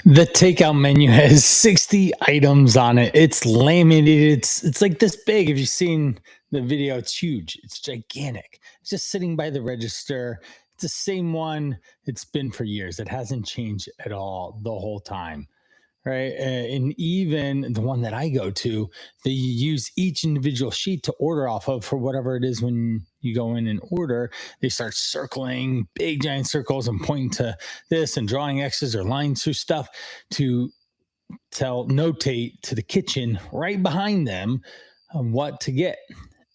The takeout menu has 60 items on it. It's laminated. It's like this big. If you've seen the video, it's huge. It's gigantic. It's just sitting by the register. It's the same one it's been for years. It hasn't changed at all the whole time. Right. And even the one that I go to, they use each individual sheet to order off of for whatever it is when you go in and order. They start circling big giant circles and pointing to this and drawing X's or lines through stuff to notate to the kitchen right behind them what to get.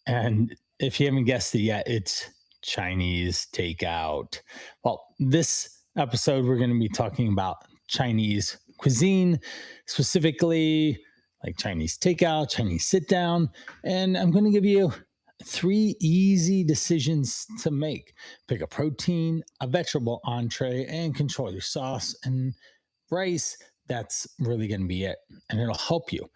And if you haven't guessed it yet, it's Chinese takeout. Well, this episode, we're going to be talking about Chinese cuisine, specifically like Chinese takeout, Chinese sit down. And I'm going to give you three easy decisions to make: pick a protein, a vegetable entree, and control your sauce and rice. That's really going to be it. And it'll help you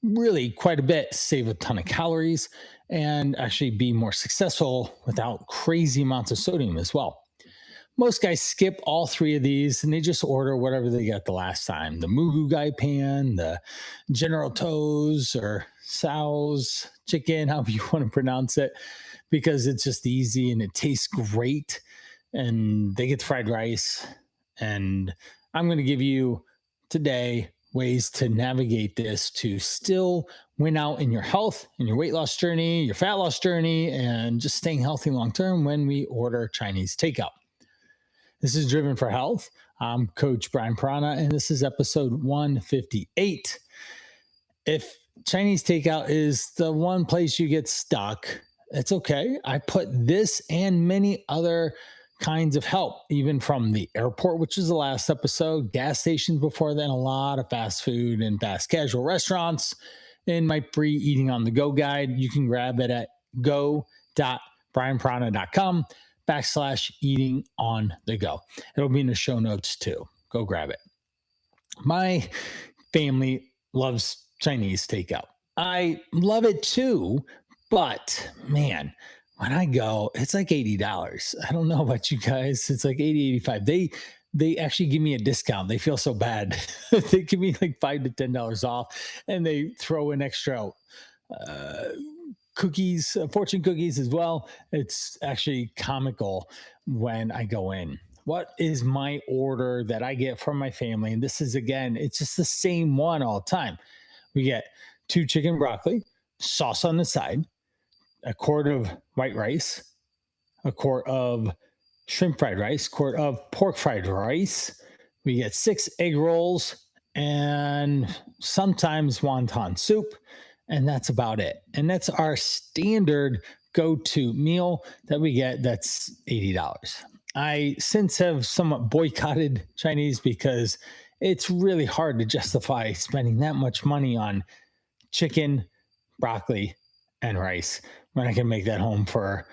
really quite a bit, save a ton of calories, and actually be more successful without crazy amounts of sodium as well. Most guys skip all three of these and they just order whatever they got the last time: the Mugu Gai Pan, the General Toes, or Sal's chicken, however you want to pronounce it, because it's just easy and it tastes great. And they get fried rice. And I'm going to give you today ways to navigate this to still win out in your health, in your weight loss journey, your fat loss journey, and just staying healthy long term when we order Chinese takeout. This is Driven for Health. I'm Coach Brian Prana, and this is episode 158. If Chinese takeout is the one place you get stuck, it's okay. I put this and many other kinds of help, even from the airport, which is the last episode, gas stations before then, a lot of fast food and fast casual restaurants, in my free Eating on the Go guide. You can grab it at go.brianprana.com/eating on the go. It'll be in the show notes too. Go grab it. My family loves Chinese takeout. I love it too, but man, when I go, it's like $80. I don't know about you guys. It's like 80, 85. They actually give me a discount. They feel so bad. They give me like $5 to $10 off, and they throw in extra uh, cookies, fortune cookies as well. It's actually comical when I go in. What is my order that I get from my family? And this is, again, it's just the same one all the time. We get 2 chicken broccoli, sauce on the side, a quart of white rice, a quart of shrimp fried rice, quart of pork fried rice. We get 6 egg rolls and sometimes wonton soup. And that's about it. And that's our standard go-to meal that we get. That's $80. I since have somewhat boycotted Chinese because it's really hard to justify spending that much money on chicken, broccoli, and rice when I can make that home for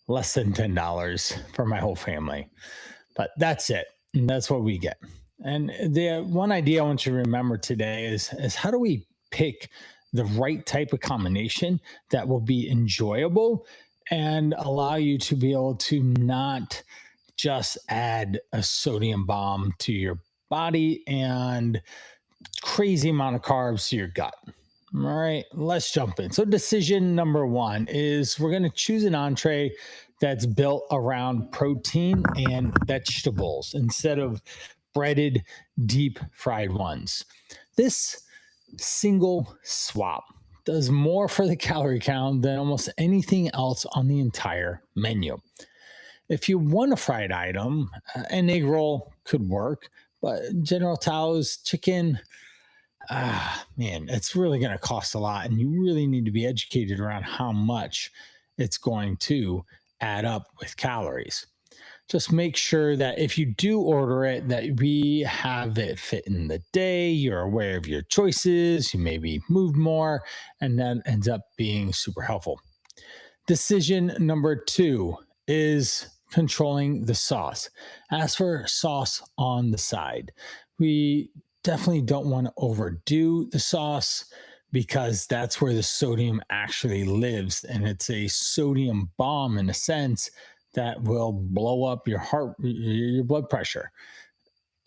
less than $10 for my whole family. But that's it. And that's what we get. And the one idea I want you to remember today is how do we pick the right type of combination that will be enjoyable and allow you to be able to not just add a sodium bomb to your body and crazy amount of carbs to your gut. All right, let's jump in. So, decision number one is we're going to choose an entree that's built around protein and vegetables instead of breaded, deep fried ones. This single swap does more for the calorie count than almost anything else on the entire menu. If you want a fried item, an egg roll could work, but General Tao's chicken, man, it's really going to cost a lot. And you really need to be educated around how much it's going to add up with calories. Just make sure that if you do order it, that we have it fit in the day. You're aware of your choices. You maybe moved more, and that ends up being super helpful. Decision number two is controlling the sauce. Ask for sauce on the side. We definitely don't want to overdo the sauce because that's where the sodium actually lives. And it's a sodium bomb in a sense that will blow up your heart, your blood pressure.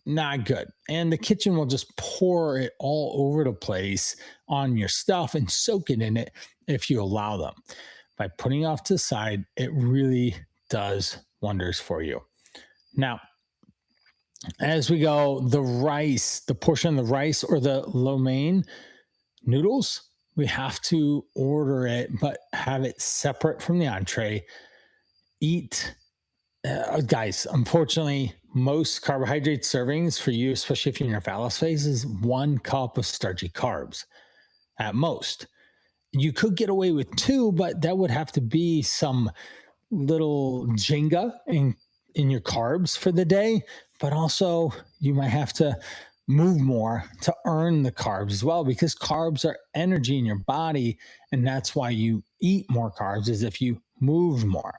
not good. And the kitchen will just pour it all over the place on your stuff and soak it in it if you allow them. By putting off to the side, it really does wonders for you. Now, as we go, the portion of the rice or the lo mein noodles, we have to order it, but have it separate from the entree. Eat, guys, unfortunately, most carbohydrate servings for you, especially if you're in your fat loss phase, is 1 cup of starchy carbs at most. You could get away with two, but that would have to be some little Jenga in your carbs for the day, but also you might have to move more to earn the carbs as well, because carbs are energy in your body, and that's why you eat more carbs, is if you move more.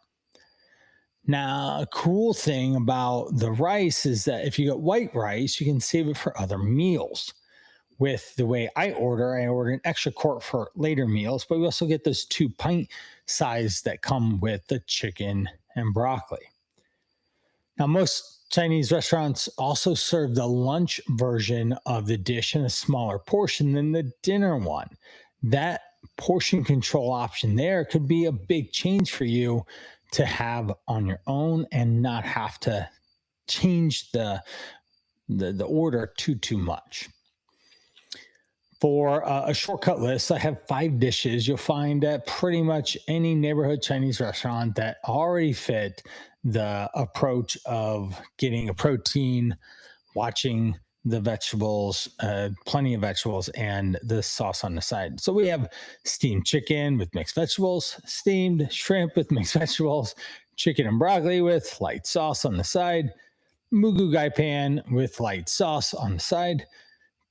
Now, a cool thing about the rice is that if you get white rice, you can save it for other meals. With the way I order an extra quart for later meals, but we also get those 2 pint size that come with the chicken and broccoli. Now, most Chinese restaurants also serve the lunch version of the dish in a smaller portion than the dinner one. That portion control option there could be a big change for you to have on your own and not have to change the order too much. For a shortcut list, I have 5 dishes you'll find at pretty much any neighborhood Chinese restaurant that already fit the approach of getting a protein, watching the vegetables, plenty of vegetables, and the sauce on the side. So we have steamed chicken with mixed vegetables, steamed shrimp with mixed vegetables, chicken and broccoli with light sauce on the side, mugu gai pan with light sauce on the side,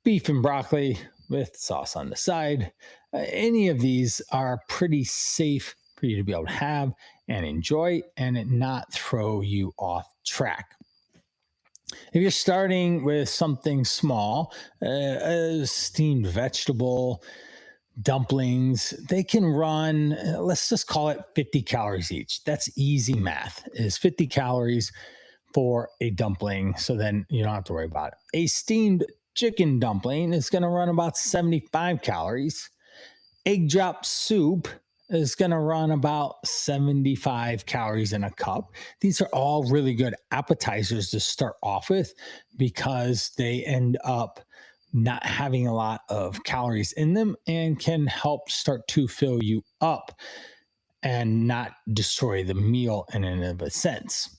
beef and broccoli with sauce on the side. Any of these are pretty safe for you to be able to have and enjoy and it not throw you off track. If you're starting with something small, a steamed vegetable, dumplings, they can run, let's just call it 50 calories each. That's easy math, is 50 calories for a dumpling. So then you don't have to worry about it. A steamed chicken dumpling is going to run about 75 calories. Egg drop soup is going to run about 75 calories in a cup. These are all really good appetizers to start off with because they end up not having a lot of calories in them and can help start to fill you up and not destroy the meal in and of a sense.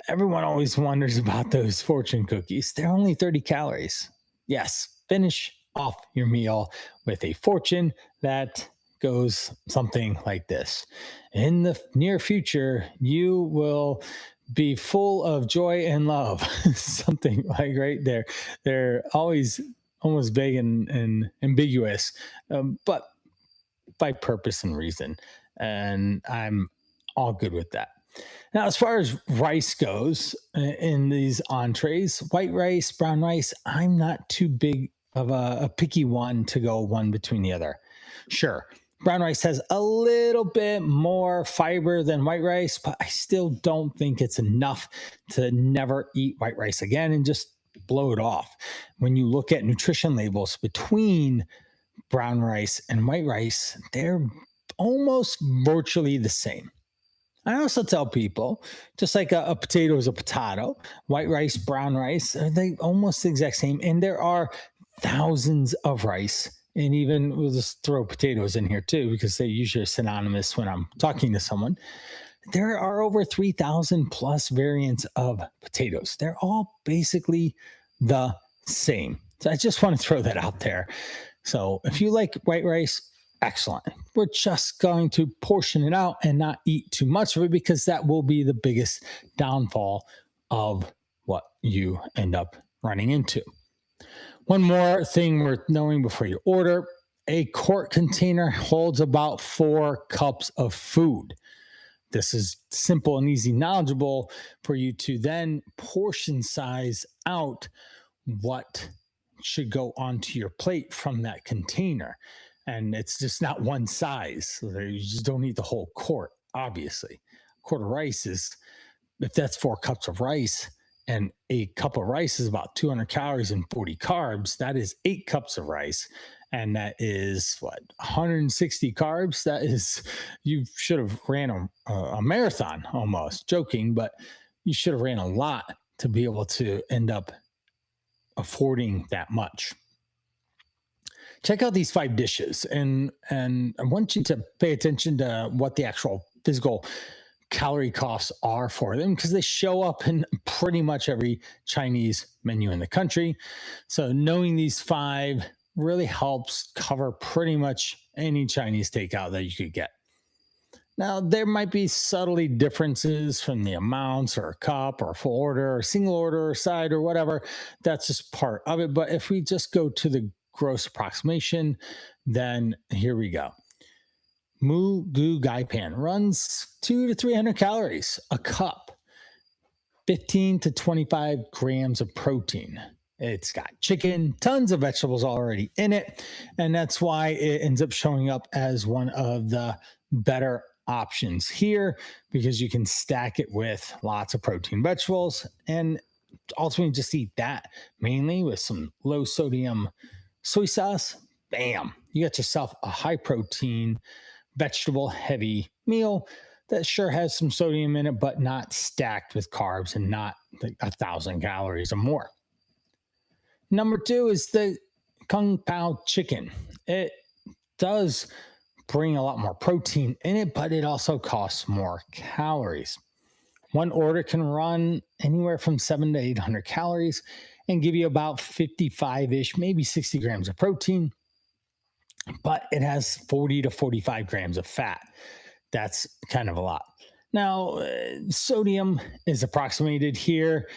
Everyone always wonders about those fortune cookies. They're only 30 calories. Yes, finish off your meal with a fortune that goes something like this. In the near future, you will be full of joy and love. Something like right there. They're always almost vague and ambiguous, but by purpose and reason. And I'm all good with that. Now, as far as rice goes in these entrees, white rice, brown rice, I'm not too big of a picky one to go one between the other. Sure, brown rice has a little bit more fiber than white rice, but I still don't think it's enough to never eat white rice again and just blow it off. When you look at nutrition labels between brown rice and white rice, they're almost virtually the same. I also tell people, just like a potato is a potato, white rice, brown rice, they almost the exact same. And there are thousands of rice. And even we'll just throw potatoes in here too, because they usually are synonymous when I'm talking to someone. There are over 3,000 plus variants of potatoes. They're all basically the same. So I just want to throw that out there. So if you like white rice, excellent. We're just going to portion it out and not eat too much of it because that will be the biggest downfall of what you end up running into. One more thing worth knowing before you order, a quart container holds about 4 cups of food. This is simple and easy, knowledgeable for you to then portion size out what should go onto your plate from that container. And it's just not one size. So you just don't eat the whole quart, obviously. A quart of rice is, if that's 4 cups of rice, And a cup of rice is about 200 calories and 40 carbs. That is 8 cups of rice. And that is what, 160 carbs? That is, you should have ran a marathon almost, joking, but you should have ran a lot to be able to end up affording that much. Check out these 5 dishes, and I want you to pay attention to what the actual physical calorie costs are for them, because they show up in pretty much every Chinese menu in the country. So knowing these 5 really helps cover pretty much any Chinese takeout that you could get. Now, there might be subtly differences from the amounts or a cup or a full order or single order or side or whatever. That's just part of it. But if we just go to the gross approximation, then here we go. Moo Goo Gai Pan runs 2 to 300 calories a cup, 15 to 25 grams of protein. It's got chicken, tons of vegetables already in it. And that's why it ends up showing up as one of the better options here, because you can stack it with lots of protein vegetables and ultimately just eat that mainly with some low sodium soy sauce. Bam, you got yourself a high protein, vegetable heavy meal that sure has some sodium in it, but not stacked with carbs and not like 1,000 calories or more. Number 2 is the Kung Pao chicken. It does bring a lot more protein in it, but it also costs more calories. One order can run anywhere from 700 to 800 calories and give you about 55 ish, maybe 60 grams of protein, but it has 40 to 45 grams of fat. That's kind of a lot. Now, sodium is approximated here.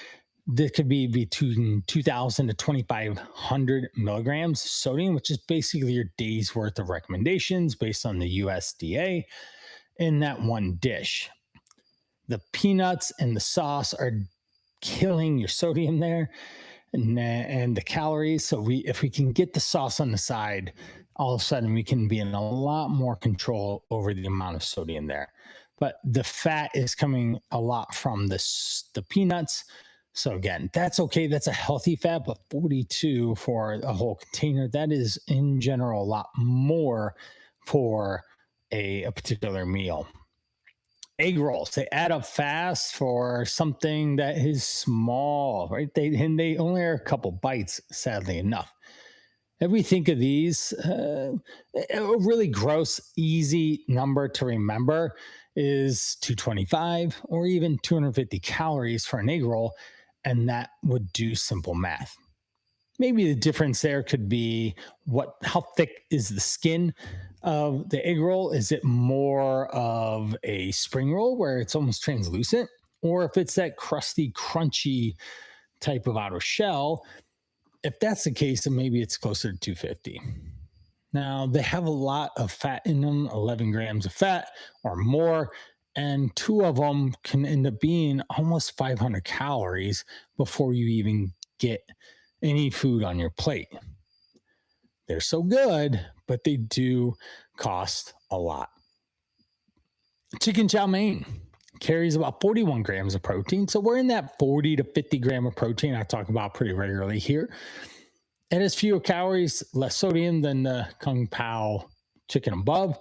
This could be between 2,000 to 2,500 milligrams of sodium, which is basically your day's worth of recommendations based on the USDA in that one dish. The peanuts and the sauce are killing your sodium there and the calories. So if we can get the sauce on the side, all of a sudden we can be in a lot more control over the amount of sodium there. But the fat is coming a lot from the peanuts. So again, that's okay. That's a healthy fat, but 42 for a whole container, that is in general a lot more for a particular meal. Egg rolls, they add up fast for something that is small, right? They only are a couple bites, sadly enough. If we think of these, a really gross, easy number to remember is 225 or even 250 calories for an egg roll, and that would do simple math. Maybe the difference there could be how thick is the skin of the egg roll? Is it more of a spring roll where it's almost translucent? Or if it's that crusty, crunchy type of outer shell, if that's the case, then maybe it's closer to 250. Now, they have a lot of fat in them, 11 grams of fat or more, and 2 of them can end up being almost 500 calories before you even get any food on your plate. They're so good, but they do cost a lot. Chicken chow mein carries about 41 grams of protein. So we're in that 40 to 50 gram of protein I talk about pretty regularly here. It has fewer calories, less sodium than the Kung Pao chicken above,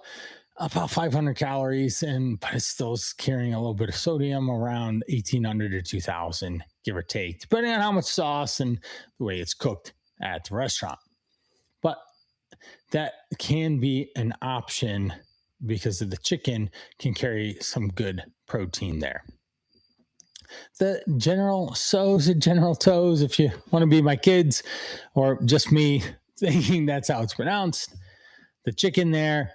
about 500 calories, but it's still carrying a little bit of sodium, around 1,800 to 2,000, give or take, depending on how much sauce and the way it's cooked at the restaurant. But that can be an option because of the chicken can carry some good protein there. The General Tso's and General Tso's, if you want to be my kids or just me thinking that's how it's pronounced, the chicken there,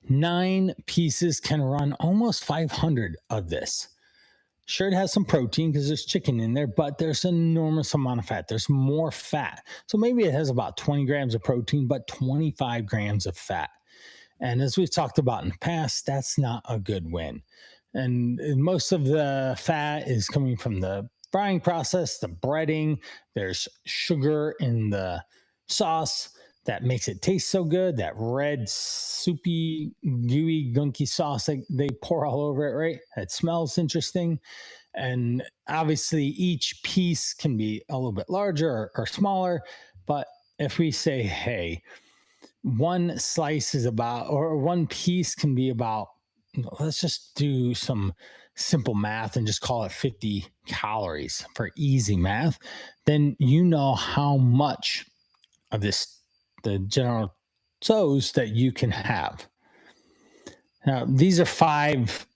9 pieces can run almost 500 of this. Sure, it has some protein because there's chicken in there, but there's an enormous amount of fat. There's more fat. So maybe it has about 20 grams of protein, but 25 grams of fat. And as we've talked about in the past, that's not a good win. And most of the fat is coming from the frying process, the breading. There's sugar in the sauce that makes it taste so good. That red, soupy, gooey, gunky sauce they pour all over it, right? It smells interesting. And obviously, each piece can be a little bit larger or smaller. But if we say, hey, one slice is about, or one piece can be about, let's just do some simple math and just call it 50 calories for easy math, then you know how much of this, the general Tso's that you can have. Now, these are 5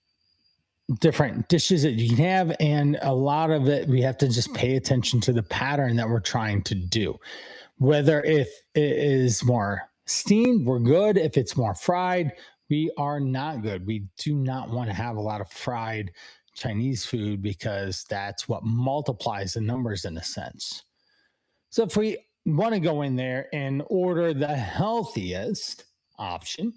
different dishes that you can have, and a lot of it we have to just pay attention to the pattern that we're trying to do. Whether if it is more steamed, we're good. If it's more fried, we are not good. We do not want to have a lot of fried Chinese food because that's what multiplies the numbers in a sense. So if we want to go in there and order the healthiest option,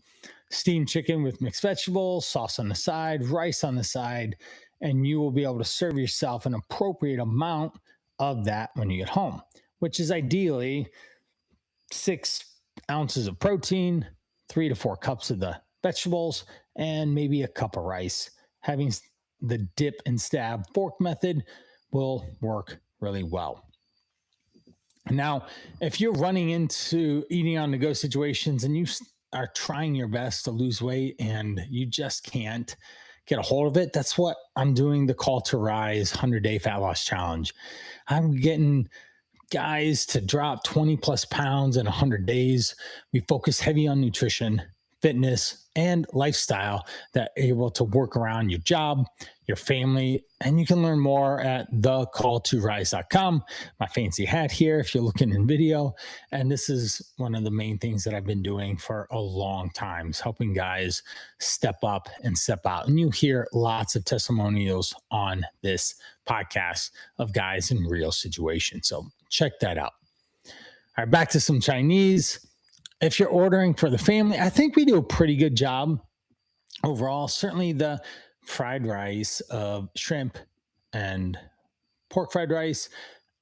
steamed chicken with mixed vegetables, sauce on the side, rice on the side, and you will be able to serve yourself an appropriate amount of that when you get home, which is ideally 6 ounces of protein, 3 to 4 cups of the vegetables, and maybe a cup of rice. Having the dip and stab fork method will work really well. Now, if you're running into eating on the go situations and you are trying your best to lose weight and you just can't get a hold of it, that's what I'm doing, the Call to Rise 100-day fat loss challenge. I'm getting guys to drop 20 plus pounds in 100 days. We focus heavy on nutrition, fitness, and lifestyle that are able to work around your job, your family, and you can learn more at thecalltorise.com. My fancy hat here, if you're looking in video. And this is one of the main things that I've been doing for a long time, is helping guys step up and step out. And you hear lots of testimonials on this podcast of guys in real situations. So check that out. All right, back to some Chinese. If you're ordering for the family, I think we do a pretty good job overall. Certainly the fried rice of shrimp and pork fried rice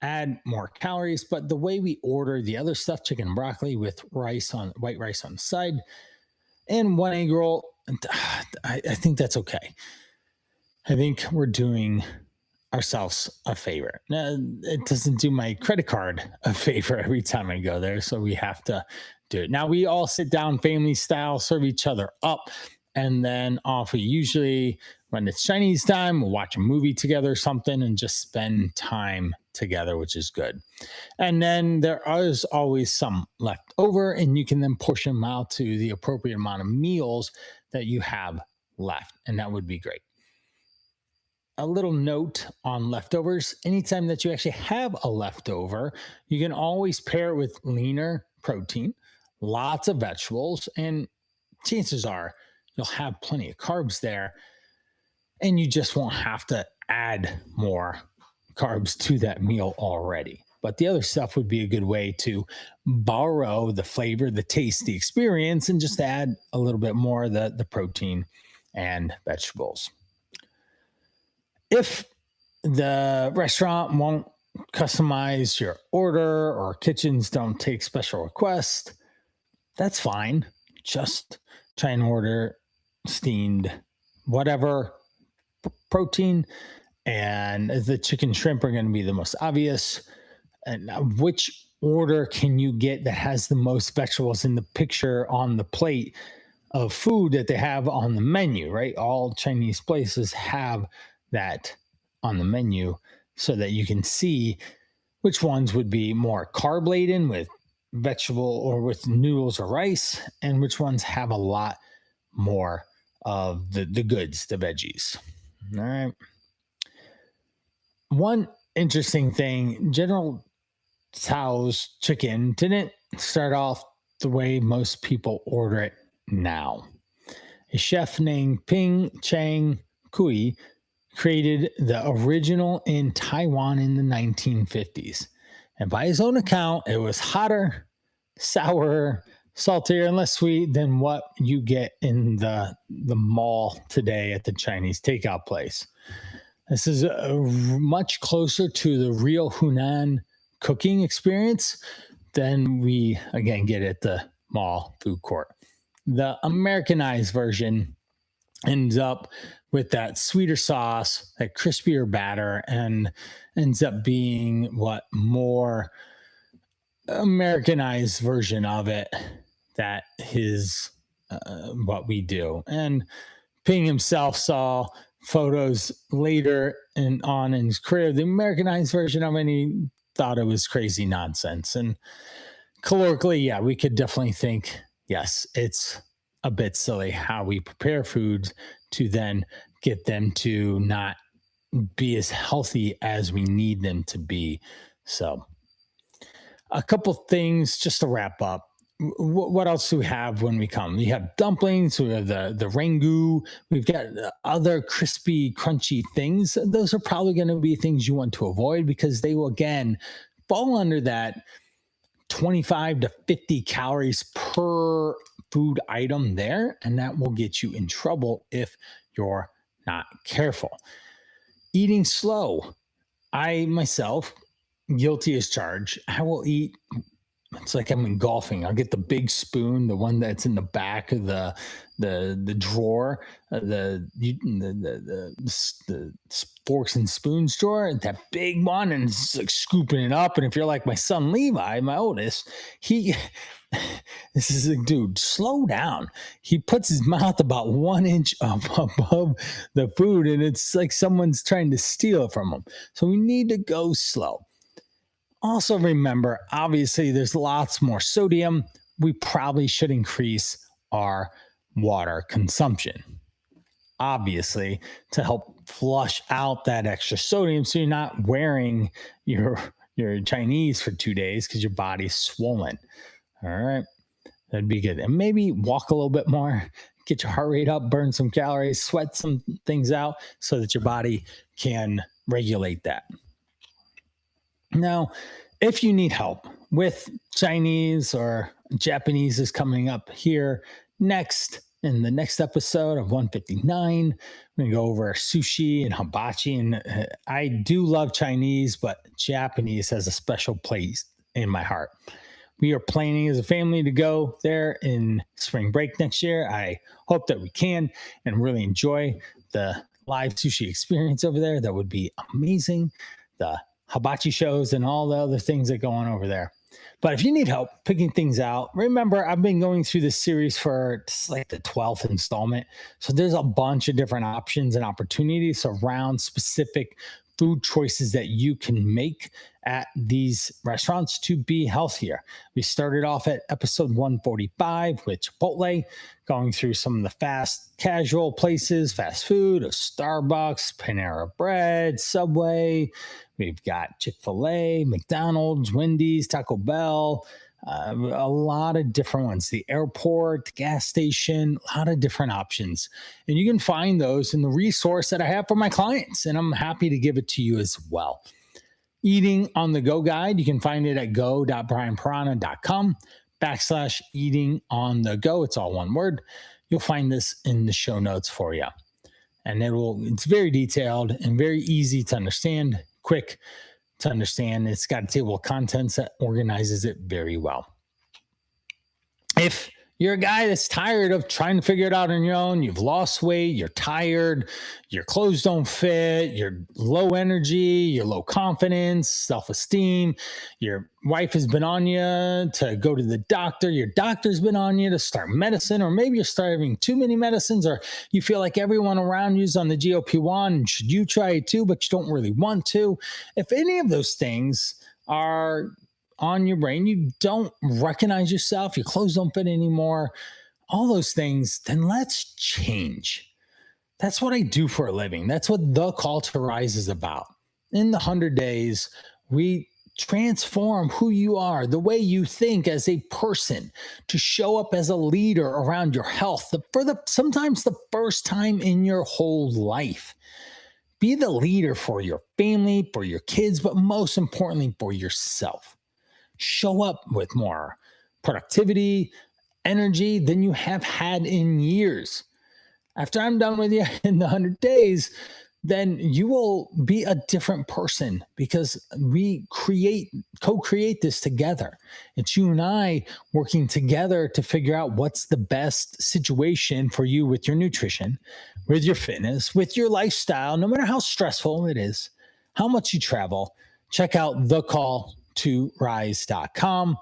add more calories, but the way we order the other stuff, chicken and broccoli with rice on white rice on the side and one egg roll, I think that's okay. I think we're doing ourselves a favor. Now, it doesn't do my credit card a favor every time I go there, so we have to do it. Now, we all sit down family style, serve each other up, and then off. We usually, when it's Chinese time, we'll watch a movie together or something and just spend time together, which is good. And then there is always some left over, and you can then portion them out to the appropriate amount of meals that you have left, and that would be great. A little note on leftovers: anytime that you actually have a leftover, you can always pair it with leaner protein, lots of vegetables, and chances are you'll have plenty of carbs there, and you just won't have to add more carbs to that meal already. But the other stuff would be a good way to borrow the flavor, the taste, the experience, and just add a little bit more of the protein and vegetables. If the restaurant won't customize your order or kitchens don't take special requests, that's fine. Just try and order steamed whatever protein, and the chicken shrimp are going to be the most obvious. And which order can you get that has the most vegetables in the picture on the plate of food that they have on the menu, right? All Chinese places have that on the menu so that you can see which ones would be more carb laden with vegetable or with noodles or rice, and which ones have a lot more of the goods, the veggies. All right. One interesting thing, General Tso's chicken didn't start off the way most people order it now. A chef named Ping Chang Kui created the original in Taiwan in the 1950s. And by his own account, it was hotter, sour, saltier, and less sweet than what you get in the mall today at the Chinese takeout place. This is much closer to the real Hunan cooking experience than we, again, get at the mall food court. The Americanized version ends up with that sweeter sauce, that crispier batter, and ends up being what more Americanized version of it that is what we do. And Ping himself saw photos later and on in his career, the Americanized version of it, and he thought it was crazy nonsense. And calorically, yeah, we could definitely think, yes, it's a bit silly how we prepare foods to then get them to not be as healthy as we need them to be. So, a couple things just to wrap up. What else do we have when we come? We have dumplings, we have the rangu, we've got other crispy, crunchy things. Those are probably going to be things you want to avoid because they will again fall under that 25 to 50 calories per food item there, and that will get you in trouble if you're not careful. Eating slow. I myself, guilty as charged, I will eat. It's like I'm in golfing. I'll get the big spoon, the one that's in the back of the drawer, the forks and spoons drawer, that big one, and it's like scooping it up. And if you're like my son Levi, my oldest, he this is like, dude, slow down. He puts his mouth about 1 inch up above the food, and it's like someone's trying to steal it from him. So we need to go slow. Also, remember, obviously, there's lots more sodium. We probably should increase our water consumption, obviously, to help flush out that extra sodium so you're not wearing your Chinese for 2 days because your body's swollen. All right. That'd be good. And maybe walk a little bit more, get your heart rate up, burn some calories, sweat some things out so that your body can regulate that. Now, if you need help with Chinese or Japanese is coming up here next in the next episode of 159. We're going to go over sushi and hibachi. And I do love Chinese, but Japanese has a special place in my heart. We are planning as a family to go there in spring break next year. I hope that we can and really enjoy the live sushi experience over there. That would be amazing. The hibachi shows and all the other things that go on over there. But if you need help picking things out, remember, I've been going through this series for like the 12th installment. So there's a bunch of different options and opportunities around specific food choices that you can make at these restaurants to be healthier. We started off at episode 145 with Chipotle, going through some of the fast casual places, fast food, Starbucks, Panera Bread, Subway. We've got Chick-fil-A, McDonald's, Wendy's, Taco Bell, a lot of different ones. The airport, the gas station, a lot of different options. And you can find those in the resource that I have for my clients, and I'm happy to give it to you as well. Eating on the Go guide, you can find it at go.brianparana.com/eating on the go. It's all one word. You'll find this in the show notes for you. And it's very detailed and very easy to understand, quick to understand. It's got a table of contents that organizes it very well. If you're a guy that's tired of trying to figure it out on your own, you've lost weight, you're tired, your clothes don't fit, you're low energy, you're low confidence, self-esteem, your wife has been on you to go to the doctor, your doctor's been on you to start medicine, or maybe you're starting too many medicines, or you feel like everyone around you is on the GLP-1, should you try it too, but you don't really want to. If any of those things are on your brain, you don't recognize yourself, your clothes don't fit anymore, all those things, then let's change. That's what I do for a living. That's what The Call to Rise is about. In the 100 days, we transform who you are, the way you think as a person, to show up as a leader around your health sometimes the first time in your whole life. Be the leader for your family, for your kids, but most importantly, for yourself. Show up with more productivity, energy than you have had in years. After I'm done with you in the 100 days, then you will be a different person because we co-create this together. It's you and I working together to figure out what's the best situation for you with your nutrition, with your fitness, with your lifestyle, no matter how stressful it is, how much you travel. Check out thecall2rise.com.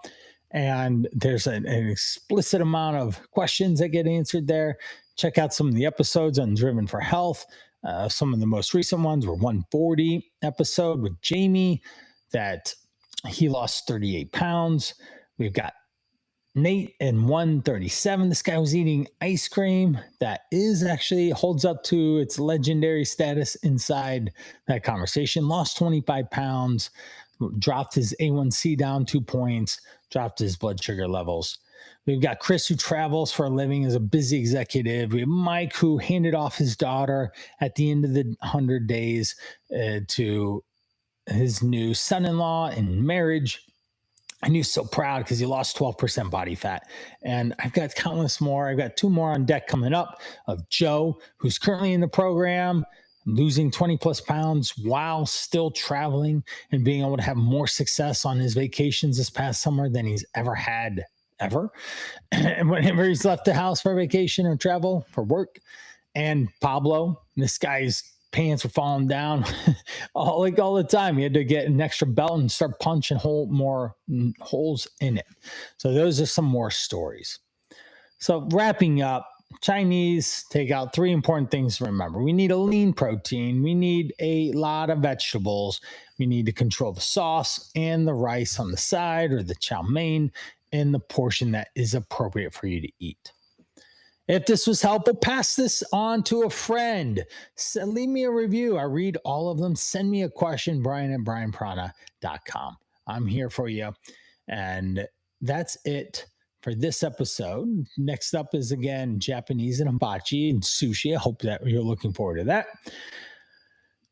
And there's an explicit amount of questions that get answered there. Check out some of the episodes on Driven for Health. Some of the most recent ones were 140 episode with Jamie that he lost 38 pounds. We've got Nate in 137. This guy was eating ice cream that is actually holds up to its legendary status inside that conversation. Lost 25 pounds, dropped his A1C down 2 points, dropped his blood sugar levels. We've got Chris, who travels for a living as a busy executive. We have Mike, who handed off his daughter at the end of the 100 days to his new son-in-law in marriage. And he's so proud because he lost 12% body fat. And I've got countless more. I've got 2 more on deck coming up of Joe, who's currently in the program, losing 20 plus pounds while still traveling and being able to have more success on his vacations this past summer than he's ever had ever. And whenever he's left the house for vacation or travel for work. And Pablo, this guy's pants were falling down all the time. He had to get an extra belt and start punching more holes in it. So those are some more stories. So wrapping up, Chinese take out 3 important things to remember. We need a lean protein. We need a lot of vegetables. We need to control the sauce and the rice on the side, or the chow mein, in the portion that is appropriate for you to eat. If this was helpful, pass this on to a friend. Leave me a review. I read all of them. Send me a question, brian@brianprana.com. I'm here for you. And that's it for this episode. Next up is, again, Japanese and hibachi and sushi. I hope that you're looking forward to that.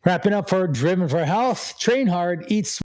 Wrapping up for Driven for Health. Train hard, eat